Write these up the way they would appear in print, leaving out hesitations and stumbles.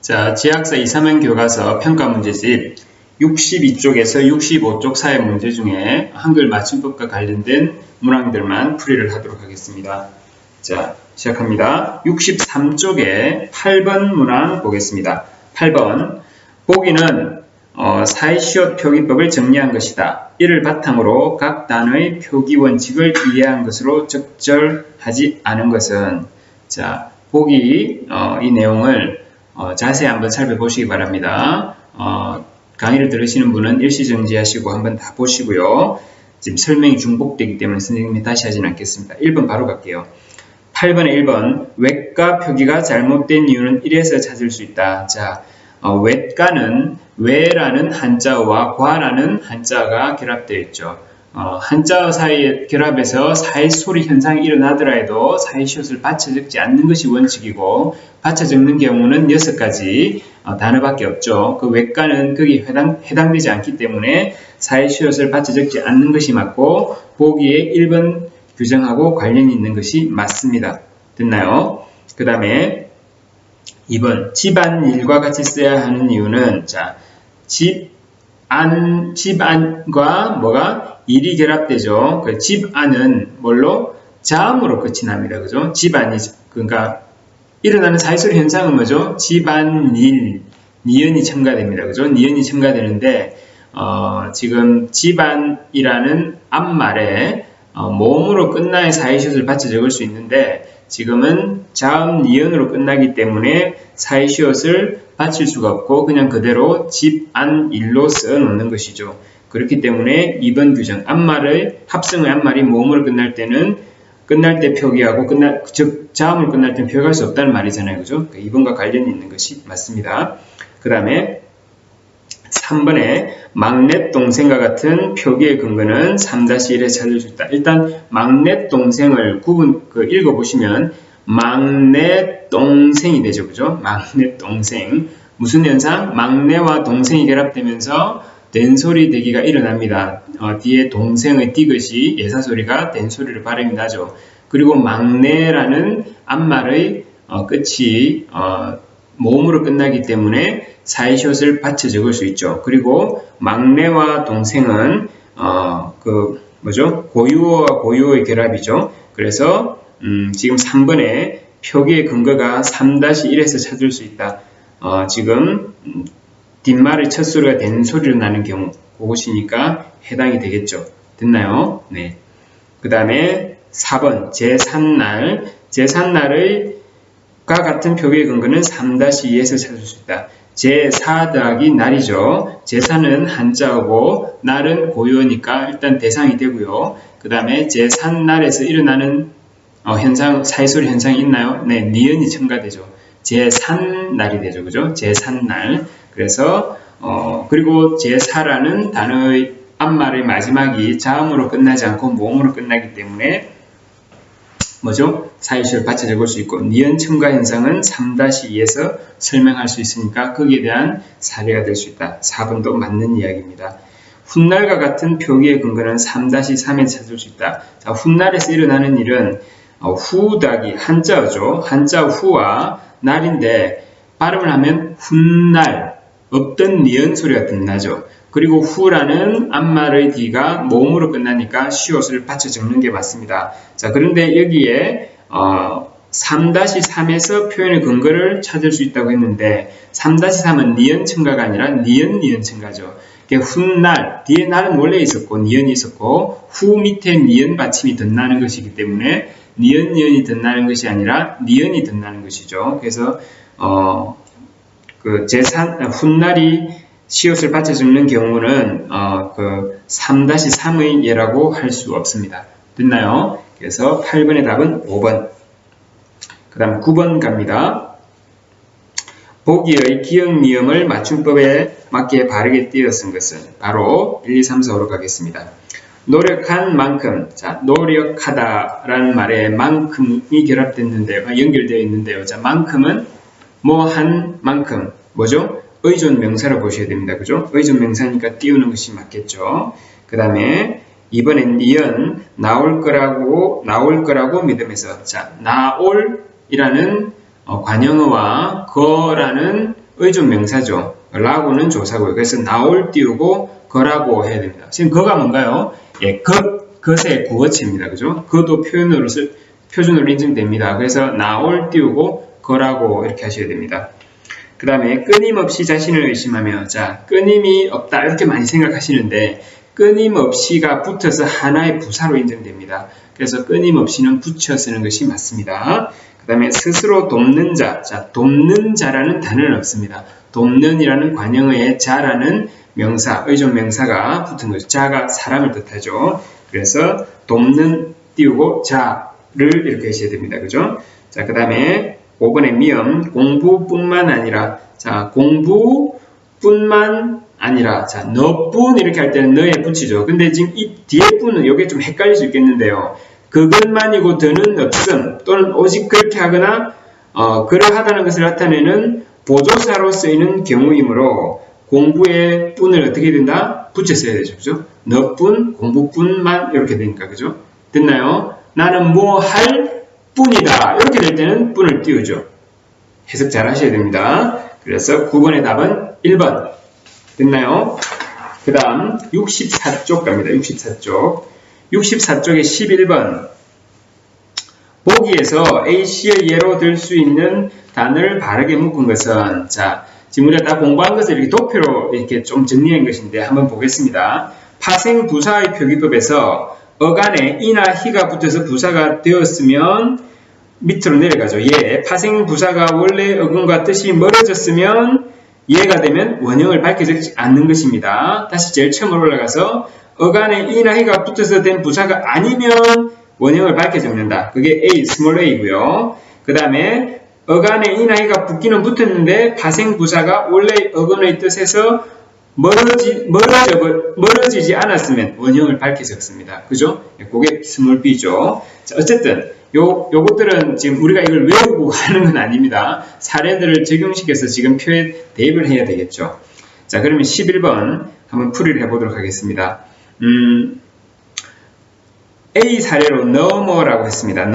자, 지학사 2, 3형 교과서 평가 문제집 62쪽에서 65쪽 사회 문제 중에 한글 맞춤법과 관련된 문항들만 풀이를 하도록 하겠습니다. 자, 시작합니다. 63쪽에 8번 문항 보겠습니다. 8번 보기는 사이시옷 표기법을 정리한 것이다. 이를 바탕으로 각 단어의 표기 원칙을 이해한 것으로 적절하지 않은 것은, 자, 보기 이 내용을 자세히 한번 살펴보시기 바랍니다. 강의를 들으시는 분은 일시정지하시고 한번 다 보시고요. 지금 설명이 중복되기 때문에 선생님이 다시 하진 않겠습니다. 1번 바로 갈게요. 8번에 1번 외과 표기가 잘못된 이유는 1에서 찾을 수 있다. 자, 외과는 외라는 한자어와 과라는 한자어가 결합되어 있죠. 한자어 사이에 결합해서 사이소리 현상이 일어나더라 해도 사이시옷을 받쳐 적지 않는 것이 원칙이고, 받쳐 적는 경우는 6가지 단어밖에 없죠. 그 외과는 거기에 해당되지 않기 때문에 사이시옷을 받쳐 적지 않는 것이 맞고, 보기에 1번 규정하고 관련이 있는 것이 맞습니다. 됐나요? 그 다음에 2번 집안일과 같이 써야 하는 이유는, 자, 집안과 뭐가 일이 결합되죠. 그 집안은 뭘로? 자음으로 끝이 납니다. 그죠? 집안이, 그러니까 일어나는 사이소리 현상은 뭐죠? 집안일, 니은이 첨가됩니다. 그죠? 니은이 첨가되는데, 지금 집안이라는 앞말에 모음으로 끝나야 사이시옷을 받쳐 적을 수 있는데, 지금은 자음 니은으로 끝나기 때문에 사이시옷을 받칠 수가 없고 그냥 그대로 집안일로 써 놓는 것이죠. 그렇기 때문에 2번 규정, 앞말의 합성의 앞말이 모음으로 끝날 때는 끝날 때 표기하고 즉 자음으로 끝날 때는 표기할 수 없다는 말이잖아요. 그죠? 2번과 관련이 있는 것이 맞습니다. 그 다음에 3번에 막내 동생과 같은 표기의 근거는 3-1에 찾을 수 있다. 일단 막내 동생을 읽어보시면 막내 동생이 되죠. 그죠? 막내 동생. 무슨 현상? 막내와 동생이 결합되면서 된소리 대기가 일어납니다. 뒤에 동생의 디귿이 예사소리가 된소리로 발음이 나죠. 그리고 막내라는 앞말의 끝이 모음으로 끝나기 때문에 사이시옷을 받쳐 적을 수 있죠. 그리고 막내와 동생은 고유어와 고유어의 결합이죠. 그래서 지금 3번에 표기의 근거가 3-1에서 찾을 수 있다. 지금 뒷말의 첫 소리가 된 소리로 나는 경우, 그것이니까 해당이 되겠죠. 됐나요? 네. 그 다음에 4번 제삿날의 과 같은 표기의 근거는 3-2에서 찾을 수 있다. 제4 더하기 날이죠. 제사는 한자어고 날은 고유어니까 일단 대상이 되고요. 그 다음에 제삿날에서 일어나는 현상, 사이소리 현상이 있나요? 네, 니은이 첨가되죠. 제삿날이 되죠. 그죠? 제삿날. 그래서 그리고 제사라는 단어의 앞말의 마지막이 자음으로 끝나지 않고 모음으로 끝나기 때문에 뭐죠? 사이시를 받쳐 적을 수 있고, 니은 첨가 현상은 3-2에서 설명할 수 있으니까 거기에 대한 사례가 될 수 있다. 4번도 맞는 이야기입니다. 훗날과 같은 표기의 근거는 3-3에 찾을 수 있다. 자, 훗날에서 일어나는 일은 후다기 한자어죠. 한자 후와 날인데 발음을 하면 훗날, 없던 니은 소리가 덧나죠. 그리고 후라는 앞말의 뒤가 모음으로 끝나니까 시옷을 받쳐 적는 게 맞습니다. 자, 그런데 여기에 3-3에서 표현의 근거를 찾을 수 있다고 했는데 3-3은 니은 첨가가 아니라 니은 첨가죠. 훗날, 뒤에 날은 원래 있었고 니은이 있었고 후 밑에 니은 받침이 덧나는 것이기 때문에 니은이 덧나는 것이 아니라 니은이 덧나는 것이죠. 그래서 훗날이 시옷을 받쳐 적는 경우는 3-3의 예라고 할 수 없습니다. 됐나요? 그래서 8번의 답은 5번. 그 다음 9번 갑니다. 보기의 기억니음을 맞춤법에 맞게 바르게 띄어 쓴 것은 바로 1, 2, 3, 4로 가겠습니다. 노력한 만큼, 자, 노력하다라는 말에 만큼이 결합됐는데요. 연결되어 있는데요. 자, 만큼은 뭐 한 만큼, 뭐죠? 의존 명사로 보셔야 됩니다. 그죠? 의존 명사니까 띄우는 것이 맞겠죠. 그 다음에 이번엔 니은 나올 거라고 믿으면서, 자, 나올이라는 관형어와 거라는 의존 명사죠. 라고는 조사고요. 그래서 나올 띄우고 거라고 해야 됩니다. 지금 거가 뭔가요? 예, 것의 구어체입니다. 그죠? 그도 표준으로 인증됩니다. 그래서 나올 띄우고 거라고 이렇게 하셔야 됩니다. 그 다음에 끊임없이 자신을 의심하며, 자, 끊임이 없다 이렇게 많이 생각하시는데 끊임없이가 붙어서 하나의 부사로 인정됩니다. 그래서 끊임없이는 붙여 쓰는 것이 맞습니다. 그 다음에 스스로 돕는 자, 자, 돕는 자라는 단어는 없습니다. 돕는이라는 관형어에 자라는 명사, 의존 명사가 붙은 거죠. 자가 사람을 뜻하죠. 그래서 돕는 띄우고 자를 이렇게 하셔야 됩니다. 그죠? 자, 그 다음에 5번의 미음, 공부뿐만 아니라, 자, 공부뿐만 아니라, 자, 너뿐 이렇게 할 때는 너에 붙이죠. 근데 지금 이 뒤에 뿐은 이게 좀 헷갈릴 수 있겠는데요. 그것만이고 더는 없음, 또는 오직 그렇게 하거나, 그러하다는 것을 나타내는 보조사로 쓰이는 경우이므로 공부의 뿐을 어떻게 된다? 붙여 써야 되죠. 그죠? 너뿐, 공부뿐만 이렇게 되니까, 그죠? 됐나요? 나는 뭐 할 뿐이다. 이렇게 될 때는 뿐을 띄우죠. 해석 잘 하셔야 됩니다. 그래서 9번의 답은 1번. 됐나요? 그 다음 64쪽 갑니다. 64쪽. 64쪽의 11번. 보기에서 A씨의 예로 들 수 있는 단어를 바르게 묶은 것은, 자, 지금 우리가 다 공부한 것을 이렇게 도표로 이렇게 좀 정리한 것인데 한번 보겠습니다. 파생 부사의 표기법에서 어간에 이나 히가 붙어서 부사가 되었으면 밑으로 내려가죠. 예, 파생 부사가 원래 어근과 뜻이 멀어졌으면 예가 되면 원형을 밝혀지지 않는 것입니다. 다시 제일 처음으로 올라가서 어간에 이나 히가 붙어서 된 부사가 아니면 원형을 밝혀 적는다. 그게 A, 스몰 a고요. 그 다음에 어간에 이나 히가 붙기는 붙었는데 파생 부사가 원래 어근의 뜻에서 멀어지지 않았으면 원형을 밝혀 적습니다. 그죠? 그게 스몰 b죠. 자, 어쨌든 요것들은 지금 우리가 이걸 외우고 하는 건 아닙니다. 사례들을 적용시켜서 지금 표에 대입을 해야 되겠죠. 자, 그러면 11번 한번 풀이를 해보도록 하겠습니다. A 사례로 넘어라고 했습니다.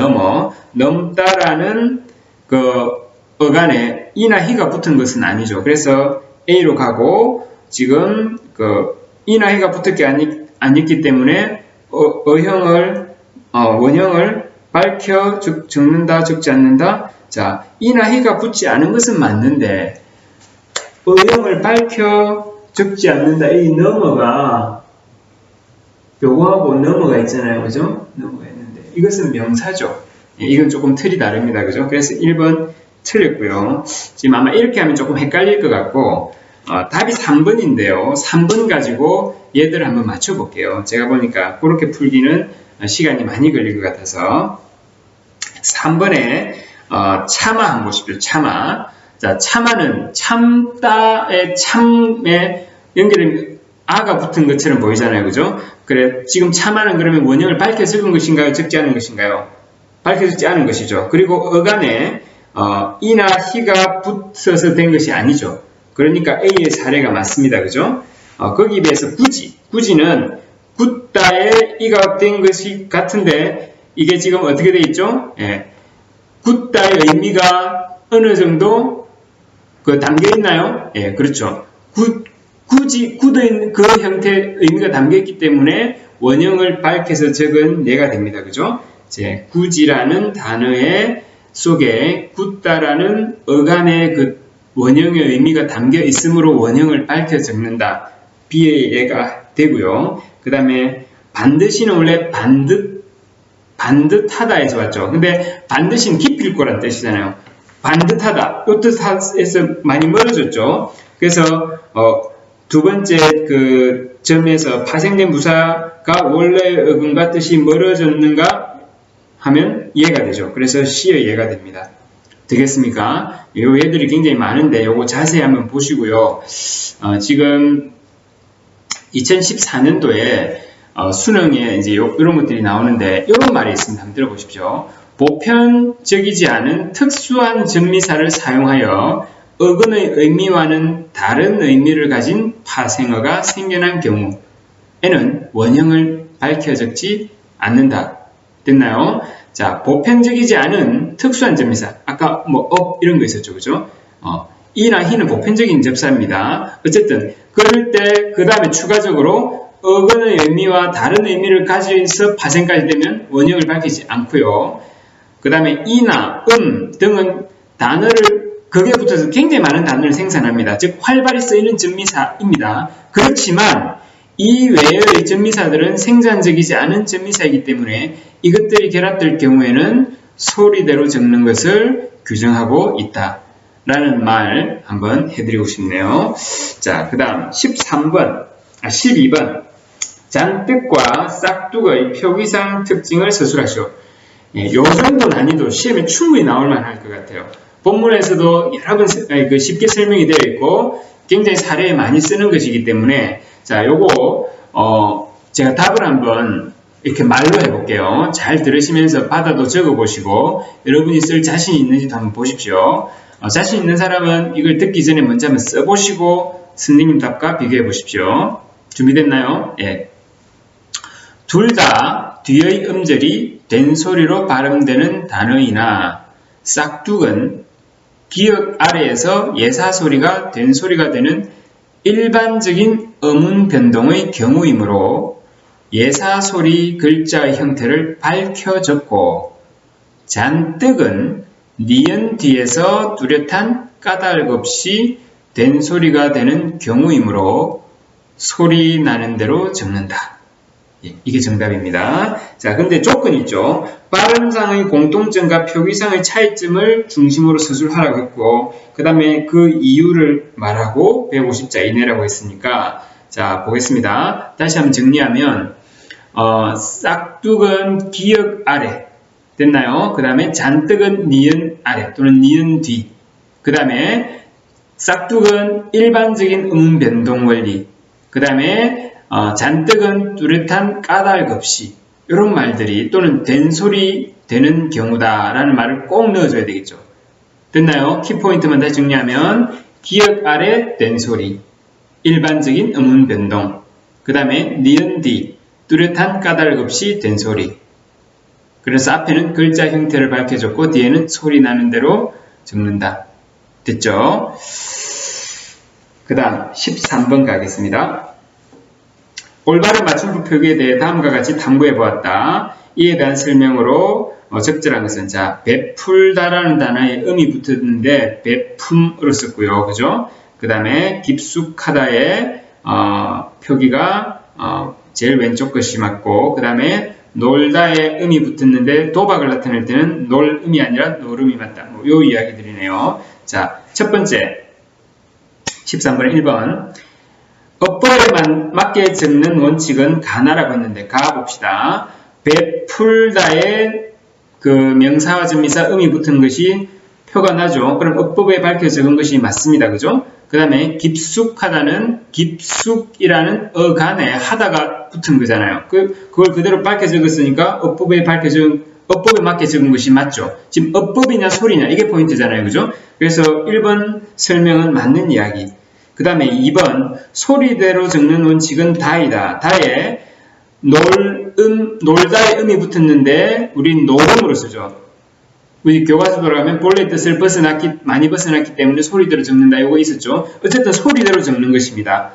넘다라는 그 어간에 이나 히가 붙은 것은 아니죠. 그래서 A로 가고 지금 그 이나 히가 붙었기 아니기 때문에 원형을 밝혀 적는다, 적지 않는다. 자, 이나 히가 붙지 않은 것은 맞는데 원형을 밝혀 적지 않는다. 이 넘어가 요거하고 넘어가 있잖아요. 그죠? 넘어가 있는데 이것은 명사죠. 이건 조금 틀이 다릅니다. 그죠? 그래서 1번 틀렸고요. 지금 아마 이렇게 하면 조금 헷갈릴 것 같고 답이 3번인데요. 3번 가지고 얘들을 한번 맞춰볼게요. 제가 보니까 그렇게 풀기는 시간이 많이 걸릴 것 같아서 3번에 참아 한번 보십시오. 참아. 자, 참아는 참다의 참에 연결이 아가 붙은 것처럼 보이잖아요. 그죠? 그래, 지금 참아는 그러면 원형을 밝혀 적은 것인가요? 적지 않은 것인가요? 밝혀 적지 않은 것이죠. 그리고 어간에 이나 히가 붙어서 된 것이 아니죠. 그러니까 A의 사례가 맞습니다. 그죠? 거기에 비해서 굳이는 굳다에 이가 된 것이 같은데 이게 지금 어떻게 돼 있죠? 예. 굳다의 의미가 어느 정도 담겨 있나요? 예, 그렇죠. 굳은 그 형태의 의미가 담겨 있기 때문에 원형을 밝혀서 적은 예가 됩니다. 그죠? 이제 굳이라는 단어의 속에 굳다라는 어간의 그 원형의 의미가 담겨 있으므로 원형을 밝혀 적는다. B의 예가 되고요. 그 다음에 반드시는 원래 반듯하다에서 왔죠. 근데 반드시는 깊일 거란 뜻이잖아요. 반듯하다. 이 뜻에서 많이 멀어졌죠. 그래서 두 번째 그 점에서 파생된 부사가 원래 어근과 뜻이 멀어졌는가 하면 예가 되죠. 그래서 C의 예가 됩니다. 되겠습니까? 요 얘들이 굉장히 많은데 요거 자세히 한번 보시고요. 지금 2014년도에 수능에 이제 이런 것들이 나오는데 이런 말이 있습니다. 한번 들어보십시오. 보편적이지 않은 특수한 전미사를 사용하여 어근의 의미와는 다른 의미를 가진 파생어가 생겨난 경우에는 원형을 밝혀 적지 않는다. 됐나요? 자, 보편적이지 않은 특수한 전미사. 아까 뭐 이런 거 있었죠. 그죠? 이나 희는 보편적인 접사입니다. 어쨌든 그럴 때 그 다음에 추가적으로 어근의 의미와 다른 의미를 가져서 파생까지 되면 원형을 밝히지 않고요. 그 다음에 이나 등은 단어를 거기에 붙어서 굉장히 많은 단어를 생산합니다. 즉 활발히 쓰이는 접미사입니다. 그렇지만 이 외의 접미사들은 생산적이지 않은 접미사이기 때문에 이것들이 결합될 경우에는 소리대로 적는 것을 규정하고 있다 라는 말 한번 해드리고 싶네요. 자, 그 다음 12번 잔뜩과 싹둑의 표기상 특징을 서술하시오. 요 정도 난이도 시험에 충분히 나올 만할 것 같아요. 본문에서도 여러 번 쉽게 설명이 되어 있고 굉장히 사례에 많이 쓰는 것이기 때문에 자, 요거 제가 답을 한번 이렇게 말로 해볼게요. 잘 들으시면서 받아도 적어보시고 여러분이 쓸 자신이 있는지도 한번 보십시오. 자신 있는 사람은 이걸 듣기 전에 먼저 한번 써보시고 선생님 답과 비교해 보십시오. 준비됐나요? 예. 둘 다 뒤의 음절이 된소리로 발음되는 단어이나 싹둑은 기역 아래에서 예사소리가 된소리가 되는 일반적인 어문 변동의 경우이므로 예사소리 글자의 형태를 밝혀 적고 잔뜩은 니은 뒤에서 뚜렷한 까닭 없이 된소리가 되는 경우이므로 소리 나는 대로 적는다. 예, 이게 정답입니다. 자, 근데 조건이 있죠. 발음상의 공통점과 표기상의 차이점을 중심으로 서술하라고 했고 그 다음에 그 이유를 말하고 150자 이내라고 했으니까 자, 보겠습니다. 다시 한번 정리하면 싹둑은 기역 아래 됐나요? 그 다음에 잔뜩은 니은 아래 또는 니은 뒤. 그 다음에 싹둑은 일반적인 변동 원리. 그 다음에 잔뜩은 뚜렷한 까닭 없이 이런 말들이 또는 된소리 되는 경우다라는 말을 꼭 넣어줘야 되겠죠. 됐나요? 키포인트만 다시 정리하면 기역 아래 된소리, 일반적인 변동. 그 다음에 니은 뒤, 뚜렷한 까닭 없이 된소리. 그래서 앞에는 글자 형태를 밝혀줬고 뒤에는 소리 나는 대로 적는다. 됐죠? 그 다음 13번 가겠습니다. 올바른 맞춤법 표기에 대해 다음과 같이 탐구해 보았다. 이에 대한 설명으로 적절한 것은 자, 베풀다라는 단어에 음이 붙었는데 베품으로 썼고요. 그죠? 그 다음에 깊숙하다의 표기가 제일 왼쪽 것이 맞고 그 다음에 놀다에 음이 붙었는데 도박을 나타낼 때는 놀음이 아니라 노름이 맞다. 요 이야기들이네요. 자, 첫 번째 13번에 1번 어법에 맞게 적는 원칙은 가나라고 했는데 가 봅시다. 베풀다에 그 명사와 접미사 음이 붙은 것이 표가 나죠. 그럼 어법에 밝혀 적은 것이 맞습니다. 그죠? 그 다음에 깊숙하다는 깊숙이라는 어간에 하다가 붙은 거잖아요. 그걸 그대로 밝혀 적었으니까 어법에 맞게 적은 것이 맞죠. 지금 어법이냐 소리냐 이게 포인트잖아요. 그죠? 그래서 1번 설명은 맞는 이야기. 그 다음에 2번 소리대로 적는 원칙은 다이다. 다에 놀다의 음이 붙었는데 우린 노름으로 쓰죠. 우리 교과서 돌아가면 본래 뜻을 많이 벗어났기 때문에 소리대로 적는다. 이거 있었죠. 어쨌든 소리대로 적는 것입니다.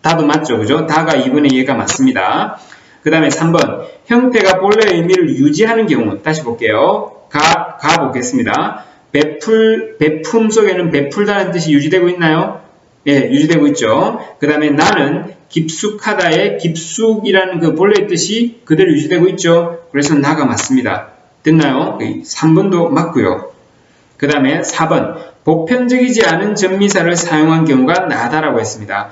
다도 맞죠. 그죠? 다가 2번의 예가 맞습니다. 그 다음에 3번 형태가 본래의 의미를 유지하는 경우 다시 볼게요. 가 보겠습니다. 베품 속에는 베풀다는 뜻이 유지되고 있나요? 예, 유지되고 있죠. 그 다음에 나는 깊숙하다의 깊숙이라는 그 본래의 뜻이 그대로 유지되고 있죠. 그래서 나가 맞습니다. 됐나요? 3번도 맞고요. 그 다음에 4번 보편적이지 않은 접미사를 사용한 경우가 나다라고 했습니다.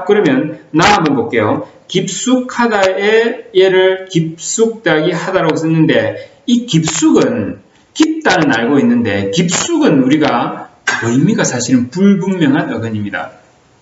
그러면 나 한번 볼게요. 깊숙하다의 얘를 깊숙다기 하다라고 썼는데 이 깊숙은 깊다는 알고 있는데 깊숙은 우리가 의미가 사실은 불분명한 어근입니다.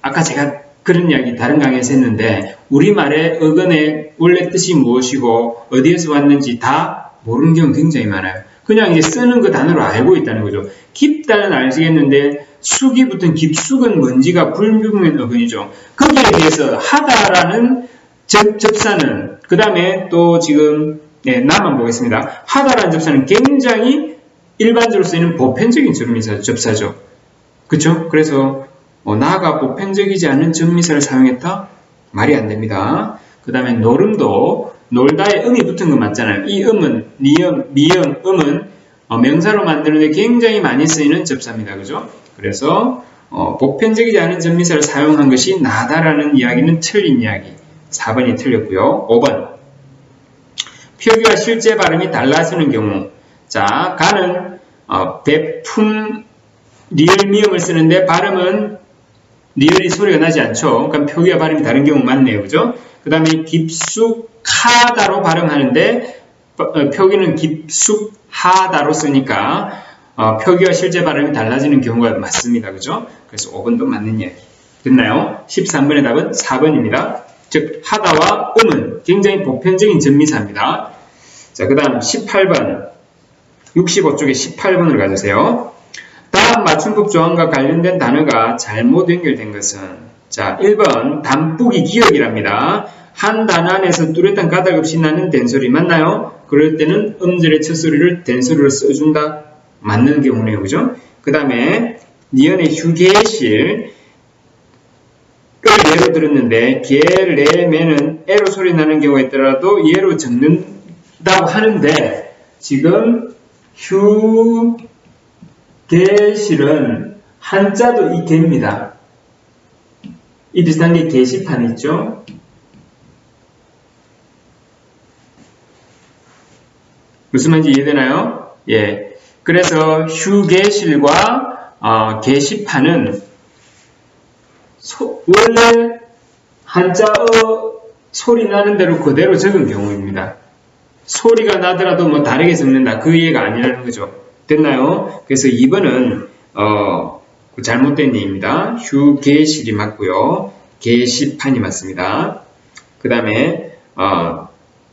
아까 제가 그런 이야기 다른 강의에서 했는데 우리말의 어근의 원래 뜻이 무엇이고 어디에서 왔는지 다 모르는 경우 굉장히 많아요. 그냥 이제 쓰는 그 단어로 알고 있다는 거죠. 깊다는 알겠는데 숙이 붙은 깊숙은 뭔지가 불분명한 어근이죠. 거기에 대해서 하다라는 접사는 그 다음에 또 지금 나만 보겠습니다. 하다라는 접사는 굉장히 일반적으로 쓰이는 보편적인 접사죠. 그쵸? 그래서 나가 보편적이지 않은 전미사를 사용했다? 말이 안 됩니다. 그 다음에 노름도 놀다에 음이 붙은 거 맞잖아요. 이 음은 니음, 미음, 음은 명사로 만드는데 굉장히 많이 쓰이는 접사입니다. 그죠? 그래서 보편적이지 않은 전미사를 사용한 것이 나다라는 이야기는 틀린 이야기. 4번이 틀렸고요. 5번 표기와 실제 발음이 달라지는 경우. 자, 가는 배품 리을 미음을 쓰는데 발음은 리을이 소리가 나지 않죠. 그러니까 표기와 발음이 다른 경우 많네요. 그죠? 그 다음에 깊숙하다로 발음하는데 표기는 깊숙하다로 쓰니까 표기와 실제 발음이 달라지는 경우가 많습니다. 그죠? 그래서 5번도 맞는 이야기. 됐나요? 13번의 답은 4번입니다. 즉 하다와 음은 굉장히 보편적인 전미사입니다. 자, 그 다음 18번 65쪽에 18번을 가주세요. 다음 맞춤법 조항과 관련된 단어가 잘못 연결된 것은 자 1번 단쁘기 기억이랍니다. 한 단어 안에서 뚜렷한 가닥 없이 나는 된소리 맞나요? 그럴 때는 음절의 첫 소리를 된소리로 써준다. 맞는 경우네요. 그죠? 그 다음에 니은의 휴게실 예로 들었는데 개를 내면은 에로 소리 나는 경우가 있더라도 예로 적는다고 하는데 지금 휴게실은 한자도 이 개입니다. 이 비슷한 게 게시판 있죠? 무슨 말인지 이해되나요? 예. 그래서 휴게실과 게시판은 원래 한자어 소리 나는 대로 그대로 적은 경우입니다. 소리가 나더라도 뭐 다르게 적는다. 그 이해가 아니라는 거죠. 됐나요? 그래서 2번은 잘못된 예입니다. 휴게실이 맞고요. 게시판이 맞습니다. 그 다음에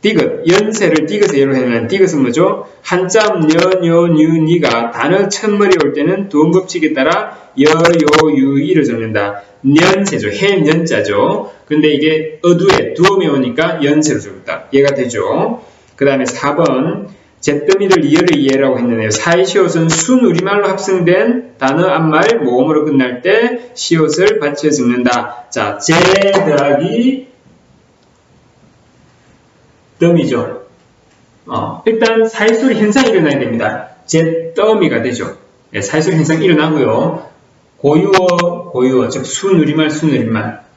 디귿, 연세를 디귿의 예로 해놓은 디귿은 뭐죠? 한자음 여, 요, 뉴, 니가 단어 첫머리 올 때는 두음 법칙에 따라 여, 요, 유, 이를 적는다. 년세죠. 해년자죠. 근데 이게 어두에 두음이 오니까 연세로 적었다. 얘가 되죠. 그 다음에 4번 잿더미를 이어를 이해라고 했는데요. 사이시옷은 순우리말로 합성된 단어 앞말 모음으로 끝날 때 시옷을 받쳐 적는다. 자, 제 더하기 더미죠. 일단 사이소리 현상이 일어나야 됩니다. 잿더미가 되죠. 네, 사이소리 현상이 일어나고요. 고유어, 즉 순우리말,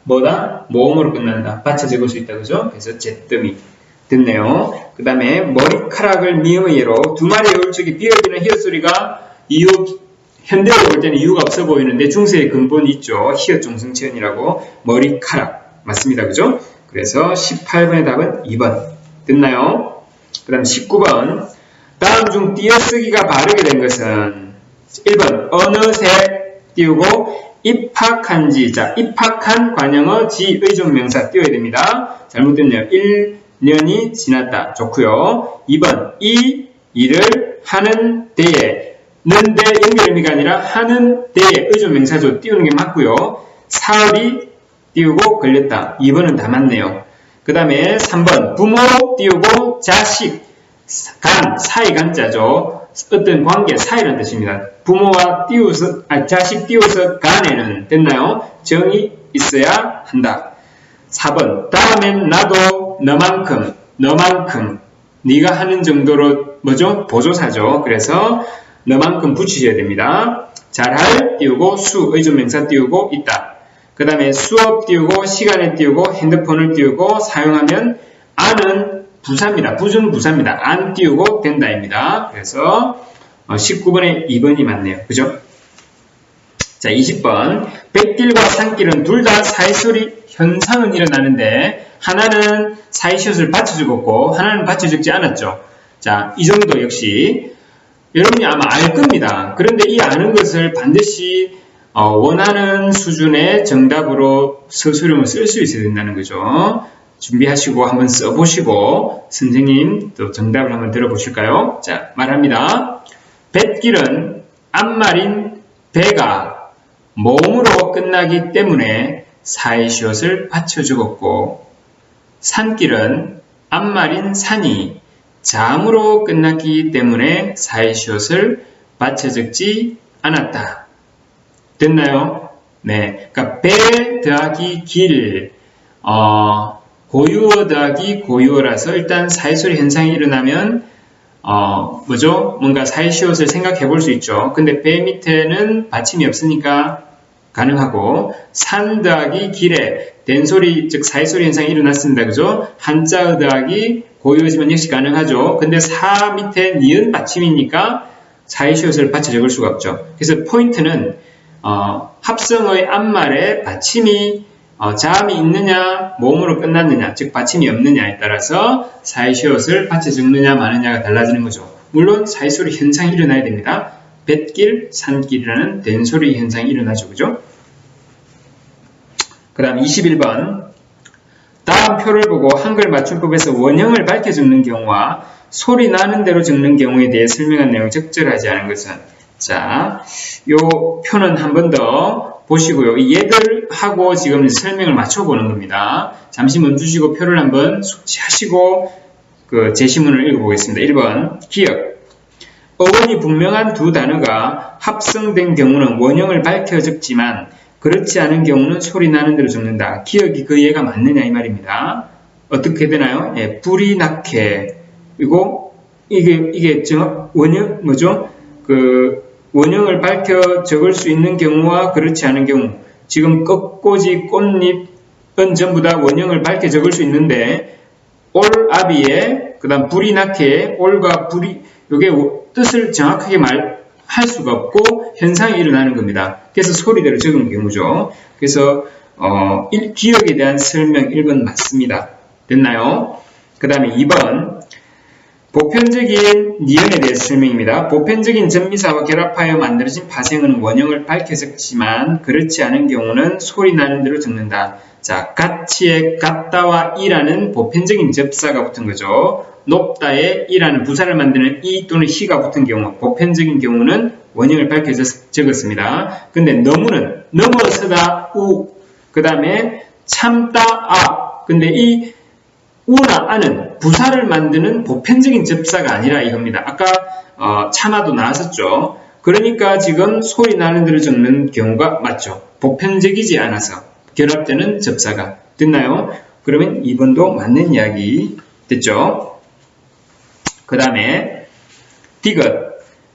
뭐다? 모음으로 끝난다. 받쳐 적을 수 있다. 그죠? 그래서 잿더미. 됐네요. 그 다음에 머리카락을 미음의 예로 두 마리의 울적이 비어지는 히읗소리가 현대로 볼 때는 이유가 없어 보이는데 중세의 근본이 있죠. 히읗 종성체언이라고. 머리카락. 맞습니다. 그죠? 그래서 18번의 답은 2번. 됐나요? 그 다음 19번 다음 중 띄어쓰기가 바르게 된 것은 1번 어느새 띄우고 입학한지. 자, 입학한 관형어 지 의존명사 띄워야 됩니다. 잘못됐네요. 1년이 지났다. 좋고요. 2번 이 일을 하는 데에 는데 연결 의미가 아니라 하는 데에 의존명사죠. 띄우는 게 맞고요. 사흘이 띄우고 걸렸다. 2번은 다 맞네요. 그 다음에 3번 부모 띄우고 자식 간 사이 간자죠. 어떤 관계 사이라는 뜻입니다. 부모와 자식 띄워서 간에는 됐나요? 정이 있어야 한다. 4번 다음엔 나도 너만큼 네가 하는 정도로 뭐죠? 보조사죠. 그래서 너만큼 붙이셔야 됩니다. 잘할 띄우고 수 의존명사 띄우고 있다. 그 다음에 수업 띄우고 시간에 띄우고 핸드폰을 띄우고 사용하면 안은 부사입니다. 부준부사입니다. 안 띄우고 된다입니다. 그래서 19번에 2번이 맞네요. 그죠? 자, 20번 백길과 산길은 둘 다 사이소리 현상은 일어나는데 하나는 사이시옷을 받쳐 적었고 하나는 받쳐 적지 않았죠. 자, 이 정도 역시 여러분이 아마 알 겁니다. 그런데 이 아는 것을 반드시 원하는 수준의 정답으로 서술형을 쓸 수 있어야 된다는 거죠. 준비하시고 한번 써보시고 선생님 또 정답을 한번 들어보실까요? 자, 말합니다. 뱃길은 앞말인 배가 모음으로 끝나기 때문에 사이시옷을 받쳐 적었고 산길은 앞말인 산이 자음으로 끝났기 때문에 사이시옷을 받쳐 적지 않았다. 됐나요? 네. 그러니까 배 더하기 길, 고유어 더하기 고유어라서 일단 사회소리 현상이 일어나면 뭐죠? 뭔가 사이시옷을 생각해 볼 수 있죠. 근데 배 밑에는 받침이 없으니까 가능하고, 산 더하기 길에 된소리, 즉 사이소리 현상이 일어났습니다. 그죠? 한자어 더하기 고유어지만 역시 가능하죠. 근데 사 밑에 니은 받침이니까 사이시옷을 받쳐 적을 수가 없죠. 그래서 포인트는 합성어의 앞말에 받침이 자음이 있느냐, 모음으로 끝났느냐, 즉 받침이 없느냐에 따라서 사이시옷을 받쳐 적느냐 마느냐가 달라지는 거죠. 물론 사이소리 현상이 일어나야 됩니다. 뱃길, 산길이라는 된소리 현상이 일어나죠. 그죠? 그 다음 21번. 다음 표를 보고 한글 맞춤법에서 원형을 밝혀 적는 경우와 소리 나는 대로 적는 경우에 대해 설명한 내용이 적절하지 않은 것은, 자, 요 표는 한 번 더 보시고요. 얘들하고 지금 설명을 맞춰보는 겁니다. 잠시 멈추시고 표를 한번 숙지하시고 그 제시문을 읽어보겠습니다. 1번 기억. 어원이 분명한 두 단어가 합성된 경우는 원형을 밝혀 적지만 그렇지 않은 경우는 소리 나는 대로 적는다. 기억이 그 예가 맞느냐 이 말입니다. 어떻게 되나요? 예, 불이 나게. 그리고 이게 원형 뭐죠? 그 원형을 밝혀 적을 수 있는 경우와 그렇지 않은 경우. 지금 꺾꽂이, 꽃잎은 전부 다 원형을 밝혀 적을 수 있는데 올아비에 그다음 불이 나게 올과 불이 이게 뜻을 정확하게 할 수가 없고 현상이 일어나는 겁니다. 그래서 소리대로 적은 경우죠. 그래서 기억에 대한 설명 1번 맞습니다. 됐나요? 그 다음에 2번 보편적인 니은에 대해서 설명입니다. 보편적인 전미사와 결합하여 만들어진 파생은 원형을 밝혀 적지만 그렇지 않은 경우는 소리 나는 대로 적는다. 자, 같이에 같다와 이라는 보편적인 접사가 붙은 거죠. 높다에 이라는 부사를 만드는 이 또는 히가 붙은 경우, 보편적인 경우는 원형을 밝혀 적었습니다. 근데 너무는 넘어서다 우, 그 다음에 참다 아. 근데 이 우나 아는 부사를 만드는 보편적인 접사가 아니라 이겁니다. 아까 참아도 나왔었죠. 그러니까 지금 소리 나는 대로 적는 경우가 맞죠. 보편적이지 않아서 결합되는 접사가. 됐나요? 그러면 2번도 맞는 이야기 됐죠? 그 다음에 디귿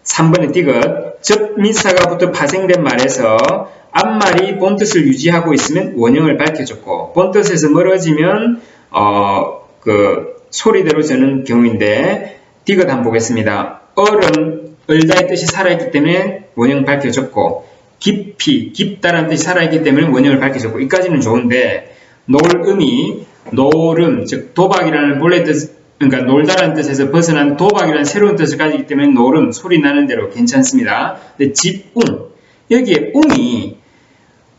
3번의 디귿 접미사가 붙어 파생된 말에서 앞말이 본뜻을 유지하고 있으면 원형을 밝혀줬고 본뜻에서 멀어지면 그 소리대로 저는 경우인데 디귿 한번 보겠습니다. 얼은 얼다의 뜻이 살아있기 때문에 원형 밝혀줬고 깊이 깊다라는 뜻이 살아있기 때문에 원형을 밝혀줬고 이까지는 좋은데 놀음이 노름 즉 도박이라는 본래 뜻 그러니까 놀다라는 뜻에서 벗어난 도박이라는 새로운 뜻을 가지기 때문에 노름, 소리 나는 대로 괜찮습니다. 근데 집웅, 여기에 웅이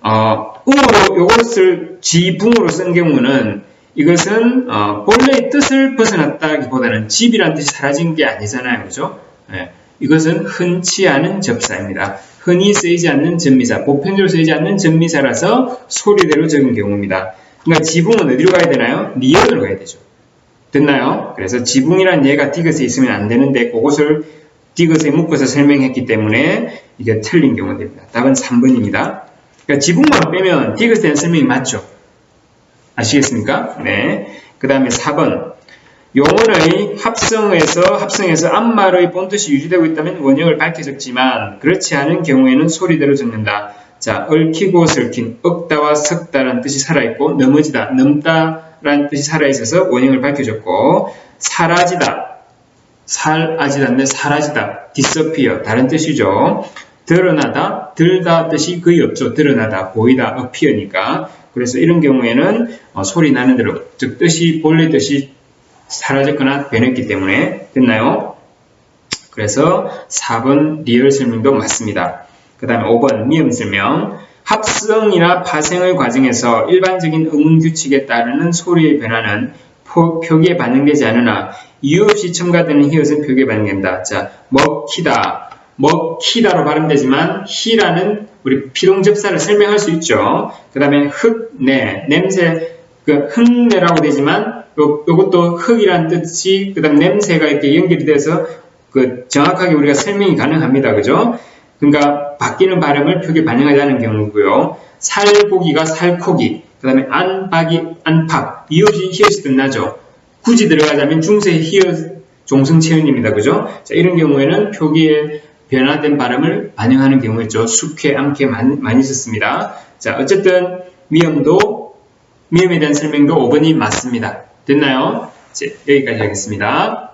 웅으로 요것을 지붕으로 쓴 경우는 이것은 본래의 뜻을 벗어났다기보다는 집이라는 뜻이 사라진 게 아니잖아요. 그죠? 네. 이것은 흔치 않은 접사입니다. 흔히 쓰이지 않는 전미사, 보편적으로 쓰이지 않는 전미사라서 소리대로 적은 경우입니다. 그러니까 지붕은 어디로 가야 되나요? 니은으로 가야 되죠. 됐나요? 그래서 지붕이라는 예가 디귿에 있으면 안 되는데 그것을 디귿에 묶어서 설명했기 때문에 이게 틀린 경우가 됩니다. 답은 3번입니다. 그러니까 지붕만 빼면 디귿에 대한 설명이 맞죠? 아시겠습니까? 네. 그 다음에 4번 용언의 합성에서 앞말의 본뜻이 유지되고 있다면 원형을 밝혀 적지만 그렇지 않은 경우에는 소리대로 적는다. 자, 얽히고 설킨, 얽다와 석다라는 뜻이 살아있고 넘어지다, 넘다라는 뜻이 살아있어서 원형을 밝혀줬고 사라지다, 사라지다인데 사라지다, disappear 다른 뜻이죠. 드러나다, 들다 뜻이 거의 없죠. 드러나다, 보이다, appear니까. 그래서 이런 경우에는 소리 나는 대로, 즉 뜻이 본래 뜻이 사라졌거나 변했기 때문에 됐나요? 그래서 4번 리얼 설명도 맞습니다. 그 다음에 5번 미음 설명. 합성이나 파생의 과정에서 일반적인 음운규칙에 따르는 소리의 변화는 표기에 반영되지 않으나 이유 없이 첨가되는 히읗은 표기에 반영된다. 자, 먹히다. 먹히다로 발음되지만 히라는 우리 피동접사를 설명할 수 있죠. 그 다음에 흙내, 냄새, 흙내라고 되지만 요것도 흙이란 뜻이 그 다음 냄새가 이렇게 연결이 돼서 정확하게 우리가 설명이 가능합니다. 그죠? 그러니까 바뀌는 발음을 표기에 반영하지 않은 경우고요. 살고기가 살코기, 그 다음에 안박이 안팍, 이어진 히읗이 끝나죠. 굳이 들어가자면 중세 히읗 종승체음입니다. 그죠? 자, 이런 경우에는 표기에 변화된 발음을 반영하는 경우였죠. 숙회, 암회 많이 썼습니다. 자, 어쨌든 미음에 대한 설명도 5번이 맞습니다. 됐나요? 자, 여기까지 하겠습니다.